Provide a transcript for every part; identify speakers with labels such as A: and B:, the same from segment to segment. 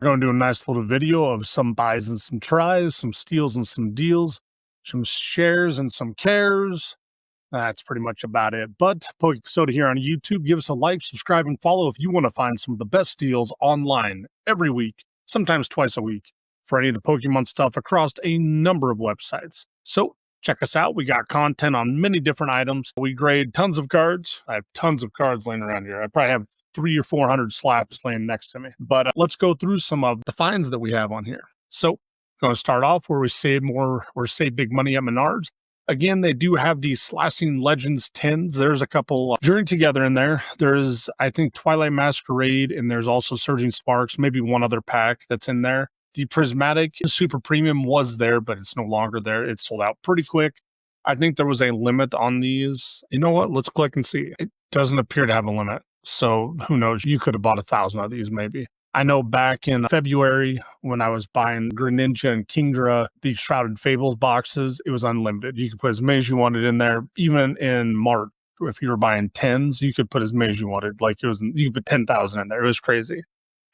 A: We're going to do a nice little video of some buys and some tries, some steals and some deals, some shares and some cares. That's pretty much about it. But Pokémon here on YouTube, give us a like, subscribe, and follow if you want to find some of the best deals online every week, sometimes twice a week, for any of the Pokemon stuff across a number of websites. So check us out. We got content on many different items. We grade tons of cards. I have tons of cards laying around here. I probably have 300 or 400 slaps laying next to me. But let's go through some of the finds that we have on here. So going to start off where we save big money at Menards. Again, they do have these Slashing Legends 10s. There's a couple Journey Together in there. There's, I think, Twilight Masquerade, and there's also Surging Sparks, maybe one other pack that's in there. The Prismatic Super Premium was there, but it's no longer there. It sold out pretty quick. I think there was a limit on these. You know what? Let's click and see. It doesn't appear to have a limit. So who knows? You could have bought 1,000 of these maybe. I know back in February when I was buying Greninja and Kingdra, these Shrouded Fables boxes, it was unlimited. You could put as many as you wanted in there. Even in March, if you were buying 10s, you could put as many as you wanted. Like you could put 10,000 in there. It was crazy.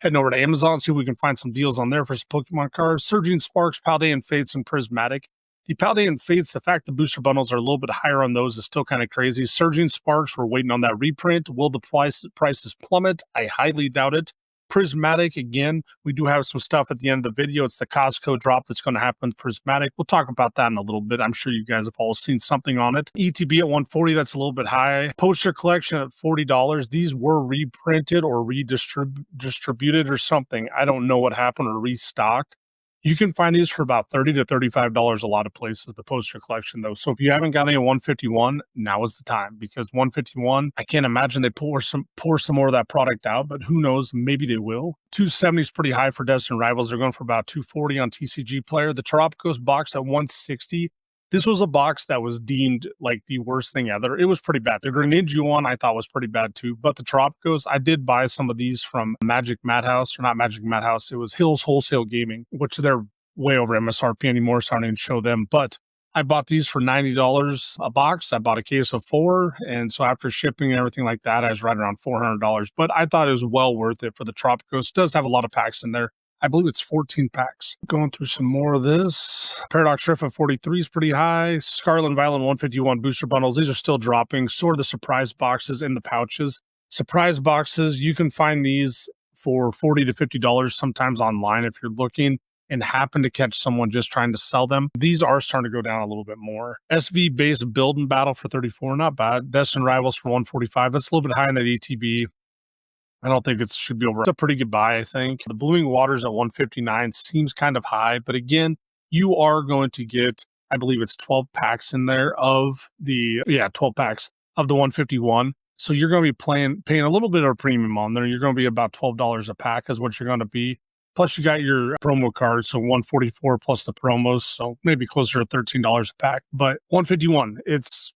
A: Heading over to Amazon, see if we can find some deals on there for some Pokemon cards. Surging Sparks, Paldean Fates, and Prismatic. The Paldean Fates, the fact the booster bundles are a little bit higher on those is still kind of crazy. Surging Sparks, we're waiting on that reprint. Will the prices plummet? I highly doubt it. Prismatic, again, we do have some stuff at the end of the video. It's the Costco drop that's going to happen with Prismatic. We'll talk about that in a little bit. I'm sure you guys have all seen something on it. ETB at $140, that's a little bit high. Poster collection at $40. These were reprinted or redistributed or something. I don't know what happened or restocked. You can find these for about $30 to $35 a lot of places, the poster collection, though. So if you haven't got any at 151, now is the time, because 151, I can't imagine they pour some more of that product out, but who knows? Maybe they will. 270 is pretty high for Destined Rivals. They're going for about 240 on TCG Player. The Tropicos box at 160. This was a box that was deemed like the worst thing ever. It was pretty bad. The Greninja one I thought was pretty bad too, but the Tropicos, I did buy some of these from Magic Madhouse, or not Magic Madhouse. It was Hills Wholesale Gaming, which they're way over MSRP anymore, so I didn't show them. But I bought these for $90 a box. I bought a case of 4, and so after shipping and everything like that, I was right around $400. But I thought it was well worth it for the Tropicos. It does have a lot of packs in there. I believe it's 14 packs. Going through some more of this. Paradox Rift at 43 is pretty high. Scarlet and Violet 151 booster bundles. These are still dropping. Sort of the surprise boxes in the pouches. Surprise boxes, you can find these for $40 to $50 sometimes online if you're looking and happen to catch someone just trying to sell them. These are starting to go down a little bit more. SV based build and battle for 34, not bad. Destined Rivals for 145. That's a little bit high in that ETB. I don't think it should be over. It's a pretty good buy, I think. The Bluing Waters at 159 seems kind of high, but again, you are going to get, I believe it's 12 packs in there of the, 12 packs of the 151. So you're going to be paying a little bit of a premium on there. You're going to be about $12 a pack is what you're going to be. Plus you got your promo card, so 144 plus the promos, so maybe closer to $13 a pack. But 151, it's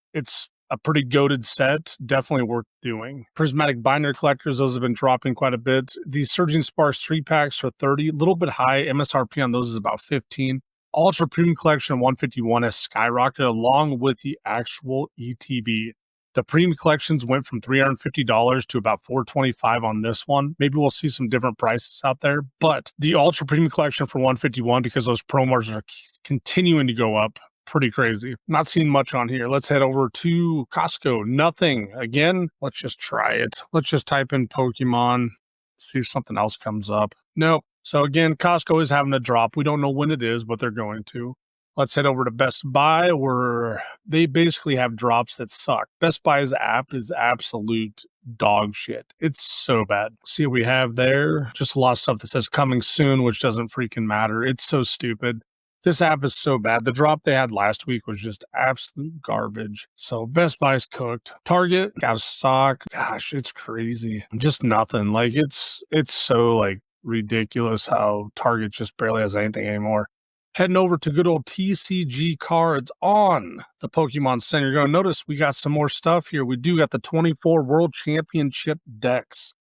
A: a pretty goated set, definitely worth doing. Prismatic Binder Collectors, those have been dropping quite a bit. These Surging Sparks 3 packs for $30, a little bit high. MSRP on those is about $15. Ultra Premium Collection 151 has skyrocketed along with the actual ETB. The premium collections went from $350 to about $425 on this one. Maybe we'll see some different prices out there, but the Ultra Premium Collection for $151, because those promos are continuing to go up, pretty crazy. Not seeing much on here. Let's head over to Costco. Nothing. Again, let's just try it. Let's just type in Pokemon, see if something else comes up. Nope. So again, Costco is having a drop. We don't know when it is, but they're going to. Let's head over to Best Buy, where they basically have drops that suck. Best Buy's app is absolute dog shit. It's so bad. See what we have there? Just a lot of stuff that says coming soon, which doesn't freaking matter. It's so stupid. This app is so bad. The drop they had last week was just absolute garbage. So Best Buy's cooked. Target got a stock. Gosh, it's crazy. Just nothing. Like it's so like ridiculous how Target just barely has anything anymore. Heading over to good old TCG Cards on the Pokémon Center. You're going to notice we got some more stuff here. We do got the 24 World Championship decks.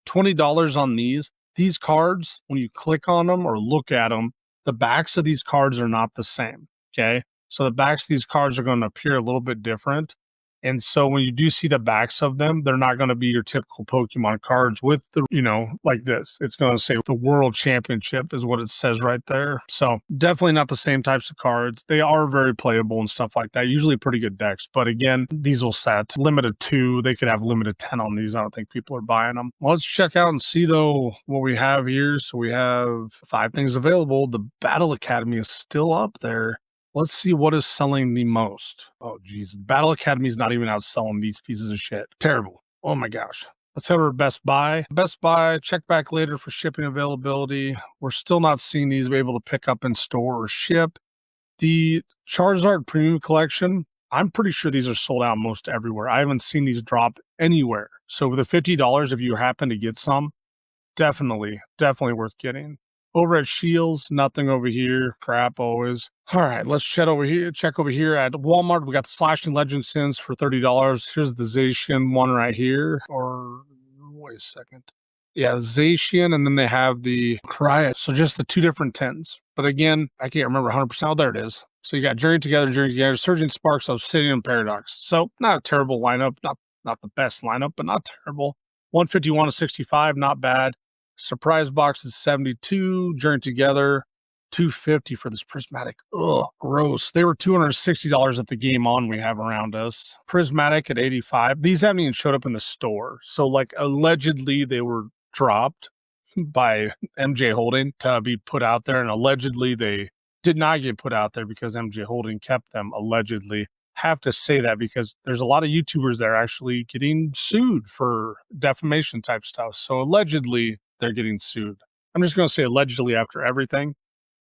A: $20 on these. These cards, when you click on them or look at them, the backs of these cards are not the same, okay? So the backs of these cards are going to appear a little bit different. And so when you do see the backs of them, they're not going to be your typical Pokemon cards with the, like this. It's going to say the World Championship is what it says right there. So definitely not the same types of cards. They are very playable and stuff like that. Usually pretty good decks. But again, these will set limited 2. They could have limited 10 on these. I don't think people are buying them. Well, let's check out and see, though, what we have here. So we have 5 things available. The Battle Academy is still up there. Let's see what is selling the most. Oh, geez. Battle Academy is not even outselling these pieces of shit. Terrible. Oh, my gosh. Let's head over to Best Buy. Best Buy, check back later for shipping availability. We're still not seeing these be able to pick up in store or ship. The Charizard Premium Collection, I'm pretty sure these are sold out most everywhere. I haven't seen these drop anywhere. So with the $50, if you happen to get some, definitely worth getting. Over at Shields, nothing over here. Crap always. All right, let's check over here at Walmart. We got the Slashing Legend Sins for $30. Here's the Zacian one right here. Or wait a second. Yeah, Zacian, and then they have the Cry. So just the 2 different 10s. But again, I can't remember 100%. Oh, there it is. So you got Journey Together, Surging Sparks, Obsidian, Paradox. So not a terrible lineup. Not the best lineup, but not terrible. 151 to 65, not bad. Surprise box is 72. Journey Together, $250 for this Prismatic. Ugh, gross. They were $260 at the Game On we have around us. Prismatic at $85. These haven't even showed up in the store. So, like, allegedly they were dropped by MJ Holding to be put out there, and allegedly they did not get put out there because MJ Holding kept them, allegedly. Have to say that because there's a lot of YouTubers that are actually getting sued for defamation type stuff. So allegedly they're getting sued. I'm just going to say allegedly after everything,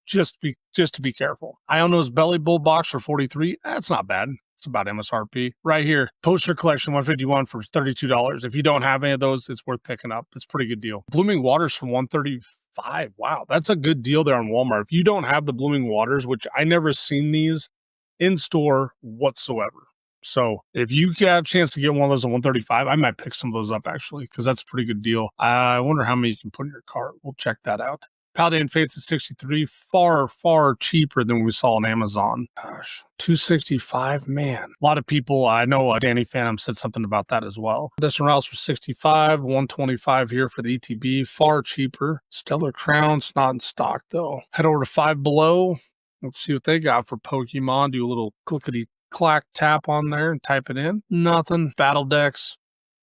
A: just to be careful. Iono's Belly Bowl box for $43. That's not bad. It's about MSRP. Right here, Poster Collection 151 for $32. If you don't have any of those, it's worth picking up. It's a pretty good deal. Blooming Waters for $135. Wow, that's a good deal there on Walmart. If you don't have the Blooming Waters, which I never seen these in store whatsoever. So if you got a chance to get one of those at $135, I might pick some of those up actually, because that's a pretty good deal. I wonder how many you can put in your cart. We'll check that out. Paladin Fates at $63, far cheaper than we saw on Amazon. Gosh, $265, man. A lot of people, I know Danny Phantom said something about that as well. Destin Rouse for $65, $125 here for the ETB, far cheaper. Stellar Crown's not in stock though. Head over to Five Below. Let's see what they got for Pokemon. Do a little clickety-clack tap on there and type it in. Nothing. Battle Decks,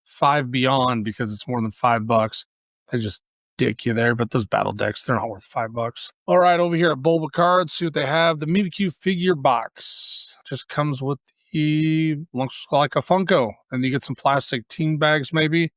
A: 5 Beyond because it's more than $5. They just dick you there, but those Battle Decks, they're not worth $5. All right, over here at Bulba Cards, see what they have. The Mimikyu figure box just comes with looks like a Funko, and you get some plastic team bags maybe.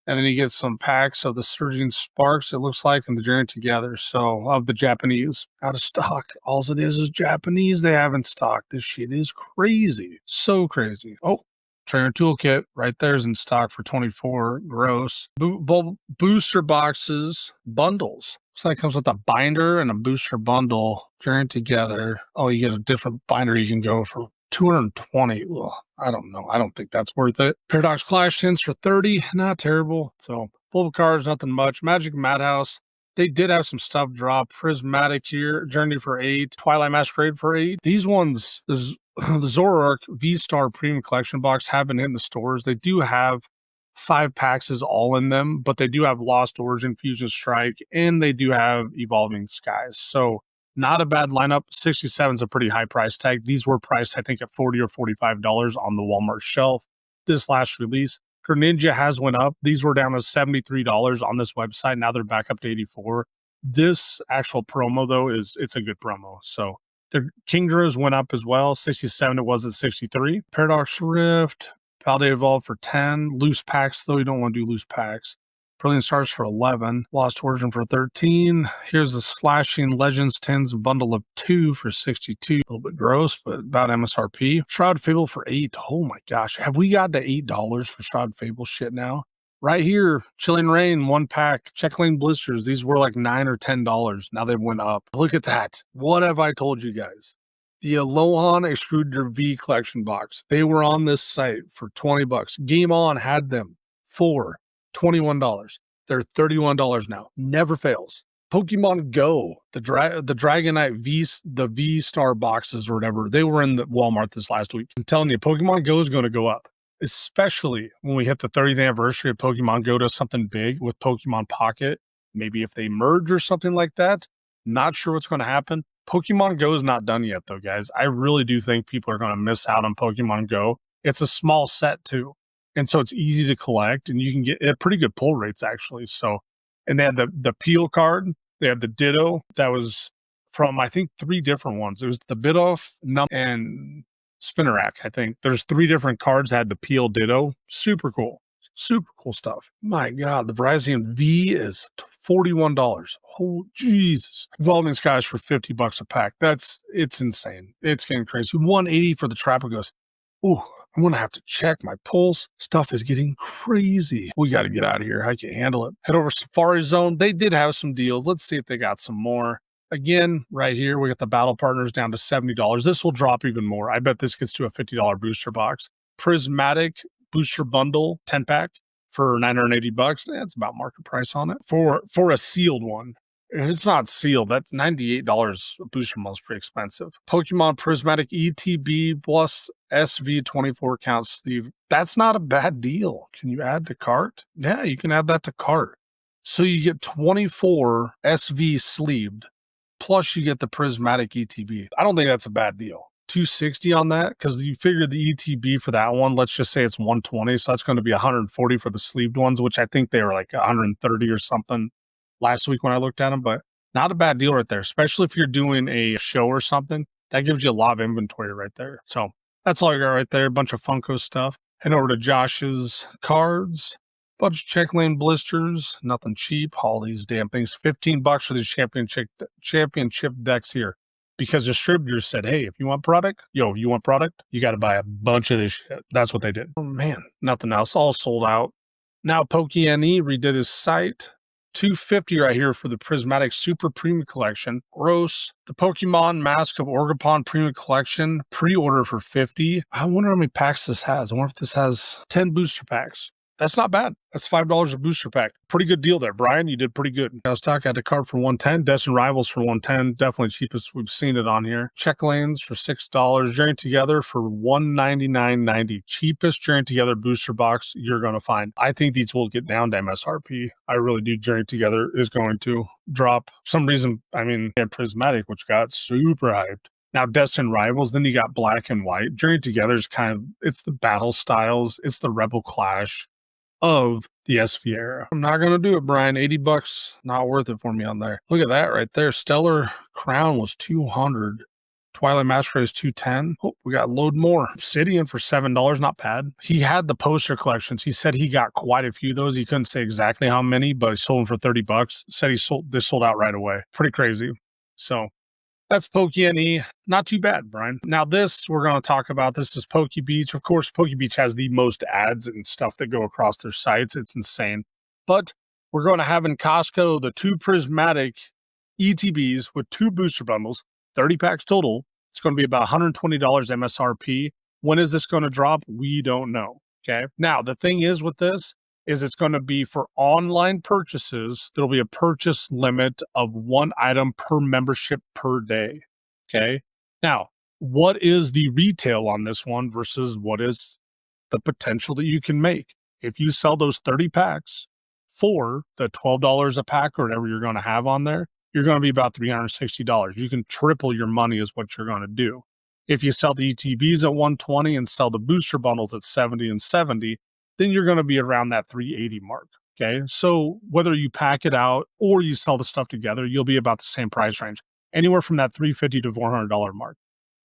A: And then you get some packs of the Surging Sparks, it looks like, and the Journey Together. So, of the Japanese. Out of stock. All it is Japanese they have in stock. This shit is crazy. So crazy. Oh, Trainer Toolkit right there is in stock for $24. Gross. Booster boxes, bundles. Looks like it comes with a binder and a booster bundle. Journey Together. Oh, you get a different binder you can go for $220. Well, I don't know. I don't think that's worth it. Paradox Clash Tins for $30. Not terrible. So, Bulba Cards, nothing much. Magic Madhouse. They did have some stuff drop. Prismatic here. Journey for $8. Twilight Masquerade for $8. These ones, the Zoroark V-Star Premium Collection box have been hitting the stores. They do have 5 packs is all in them, but they do have Lost Origin, Fusion Strike, and they do have Evolving Skies. So, not a bad lineup. 67 is a pretty high price tag. These were priced, I think, at $40 or $45 on the Walmart shelf. This last release, Greninja has went up. These were down to $73 on this website. Now they're back up to $84. This actual promo, though, it's a good promo. So the Kingdras went up as well. 67, it was at 63. Paradox Rift, Paldea Evolve for 10. Loose packs, though. You don't want to do loose packs. Brilliant Stars for 11. Lost Origin for 13. Here's the Slashing Legends 10s bundle of 2 for 62. A little bit gross, but about MSRP. Shroud Fable for 8. Oh my gosh. Have we got to $8 for Shroud Fable shit now? Right here, Chilling Rain, 1 pack. Check Lane Blisters. These were like $9 or $10. Now they went up. Look at that. What have I told you guys? The Alohan Extruder V collection box. They were on this site for $20. Game On had them for $21. They're $31 now. Never fails. Pokemon Go, the Dragonite the V Star boxes or whatever, they were in the Walmart this last week. I'm telling you, Pokemon Go is going to go up, especially when we hit the 30th anniversary of Pokemon Go does something big with Pokemon Pocket. Maybe if they merge or something like that. Not sure what's going to happen. Pokemon Go is not done yet, though, guys. I really do think people are going to miss out on Pokemon Go. It's a small set, too. And so it's easy to collect, and you can get pretty good pull rates, actually. So, and they had the Peel card. They had the Ditto that was from, I think, 3 different ones. It was the Bidoff, and Spinnerack, I think. There's 3 different cards that had the Peel Ditto. Super cool. Super cool stuff. My God, the Verizon V is $41. Oh, Jesus. Evolving Skies for $50 a pack. It's insane. It's getting crazy. $180 for the Trapagos. Ooh, I'm going to have to check my pulse. Stuff is getting crazy. We got to get out of here. I can't handle it. Head over to Safari Zone. They did have some deals. Let's see if they got some more. Again, right here, we got the Battle Partners down to $70. This will drop even more. I bet this gets to a $50 booster box. Prismatic Booster Bundle 10-pack for $980. That's about market price on it. For a sealed one. It's not sealed. That's $98 a booster bundle. Is pretty expensive. Pokemon Prismatic ETB plus SV 24 count sleeve. That's not a bad deal. Can you add to cart? Yeah, you can add that to cart. So you get 24 SV sleeved, plus you get the Prismatic ETB. I don't think that's a bad deal. $260 on that, because you figure the ETB for that one, let's just say it's $120, so that's going to be $140 for the sleeved ones, which I think they were like $130 or something last week when I looked at them, but not a bad deal right there, especially if you're doing a show or something. That gives you a lot of inventory right there. So that's all you got right there. A bunch of Funko stuff. Head over to Josh's cards. Bunch of check lane blisters. Nothing cheap. All these damn things. $15 for these championship decks here. Because distributors said, hey, if you want product, you got to buy a bunch of this shit. That's what they did. Oh, man. Nothing else. All sold out. Now, PokeNE redid his site. $250 right here for the Prismatic Super Premium Collection. Gross. The Pokemon Mask of Orgapon Premium Collection. Pre-order for $50. I wonder how many packs this has. I wonder if this has 10 booster packs. That's not bad. That's $5 a booster pack. Pretty good deal there, Brian. You did pretty good. I was talking at the card for $110. Destined Rivals for $110. Definitely cheapest we've seen it on here. Check lanes for $6. Journey Together for $199.90. Cheapest Journey Together booster box you're going to find. I think these will get down to MSRP. I really do. Journey Together is going to drop. For some reason, and Prismatic, which got super hyped. Now, Destined Rivals, then you got Black and White. Journey Together is it's the battle styles. It's the Rebel Clash of the SV era. I'm not going to do it, Brian. $80, not worth it for me on there. Look at that right there. Stellar Crown was $200. Twilight Masquerade is $210. Oh, we got a load more. Obsidian for $7, not bad. He had the poster collections. He said he got quite a few of those. He couldn't say exactly how many, but he sold them for $30. Said this sold out right away. Pretty crazy. So that's PokeNE. Not too bad, Brian. Now this, we're going to talk about. This is PokéBeach. Of course, PokéBeach has the most ads and stuff that go across their sites. It's insane. But we're going to have in Costco the 2 Prismatic ETBs with 2 booster bundles, 30 packs total. It's going to be about $120 MSRP. When is this going to drop? We don't know. Okay. Now, the thing is with this, is it's going to be for online purchases. There'll be a purchase limit of 1 item per membership per day. Okay. Now, what is the retail on this one versus what is the potential that you can make? If you sell those 30 packs for the $12 a pack or whatever you're going to have on there, you're going to be about $360. You can triple your money is what you're going to do. If you sell the ETBs at $120 and sell the booster bundles at $70 and $70, then you're going to be around that $380 mark. Okay. So whether you pack it out or you sell the stuff together, you'll be about the same price range, anywhere from that $350 to $400 mark.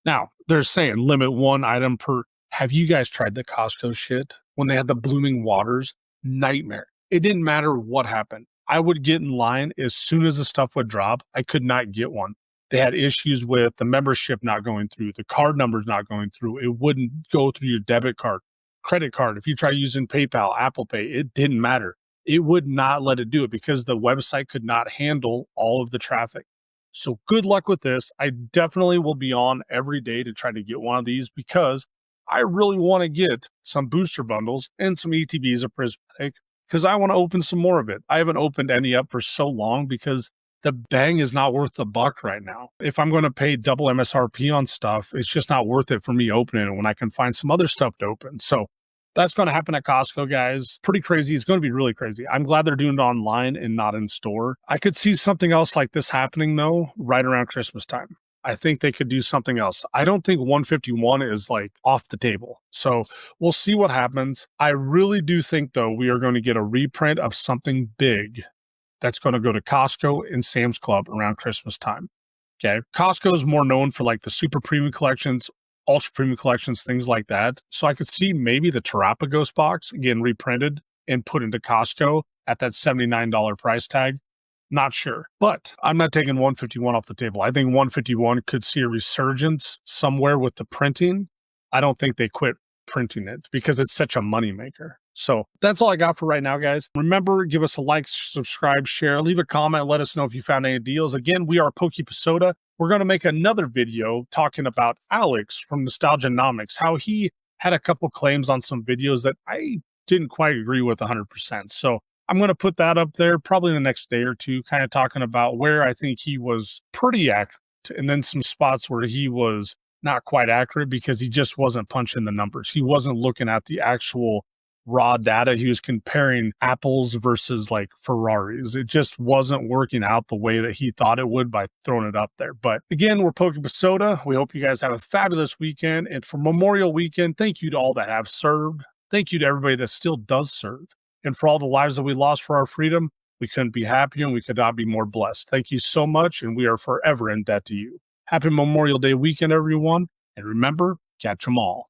A: Now, they're saying limit 1 item per. Have you guys tried the Costco shit? When they had the blooming waters? Nightmare. It didn't matter what happened. I would get in line as soon as the stuff would drop. I could not get one. They had issues with the membership not going through, the card numbers not going through. It wouldn't go through your debit card. Credit card, if you try using PayPal, Apple Pay, it didn't matter. It would not let it do it because the website could not handle all of the traffic. So good luck with this. I definitely will be on every day to try to get one of these because I really want to get some booster bundles and some ETBs of Prismatic because I want to open some more of it. I haven't opened any up for so long because the bang is not worth the buck right now. If I'm going to pay double MSRP on stuff, it's just not worth it for me opening it when I can find some other stuff to open. So that's going to happen at Costco, guys. Pretty crazy. It's going to be really crazy. I'm glad they're doing it online and not in store. I could see something else like this happening, though, right around Christmas time. I think they could do something else. I don't think 151 is like off the table. So we'll see what happens. I really do think, though, we are going to get a reprint of something big that's going to go to Costco and Sam's Club around Christmas time. Okay. Costco is more known for like the super premium collections, ultra premium collections, things like that. So I could see maybe the Terapagos box again reprinted and put into Costco at that $79 price tag. Not sure, but I'm not taking 151 off the table. I think 151 could see a resurgence somewhere with the printing. I don't think they quit printing it because it's such a moneymaker. So that's all I got for right now, guys. Remember, give us a like, subscribe, share, leave a comment. Let us know if you found any deals. Again, we are PokéBeach. We're going to make another video talking about Alex from Nostalgianomics, how he had a couple claims on some videos that I didn't quite agree with 100%. So I'm going to put that up there probably in the next day or two, kind of talking about where I think he was pretty accurate and then some spots where he was not quite accurate because he just wasn't punching the numbers. He wasn't looking at the actual raw data. He was comparing apples versus like Ferraris. It just wasn't working out the way that he thought it would by throwing it up there. But again, we're PokéBeach. We hope you guys have a fabulous weekend. And for Memorial Weekend, thank you to all that have served. Thank you to everybody that still does serve. And for all the lives that we lost for our freedom, we couldn't be happier and we could not be more blessed. Thank you so much, and we are forever in debt to you. Happy Memorial Day weekend, everyone. And remember, catch 'em all.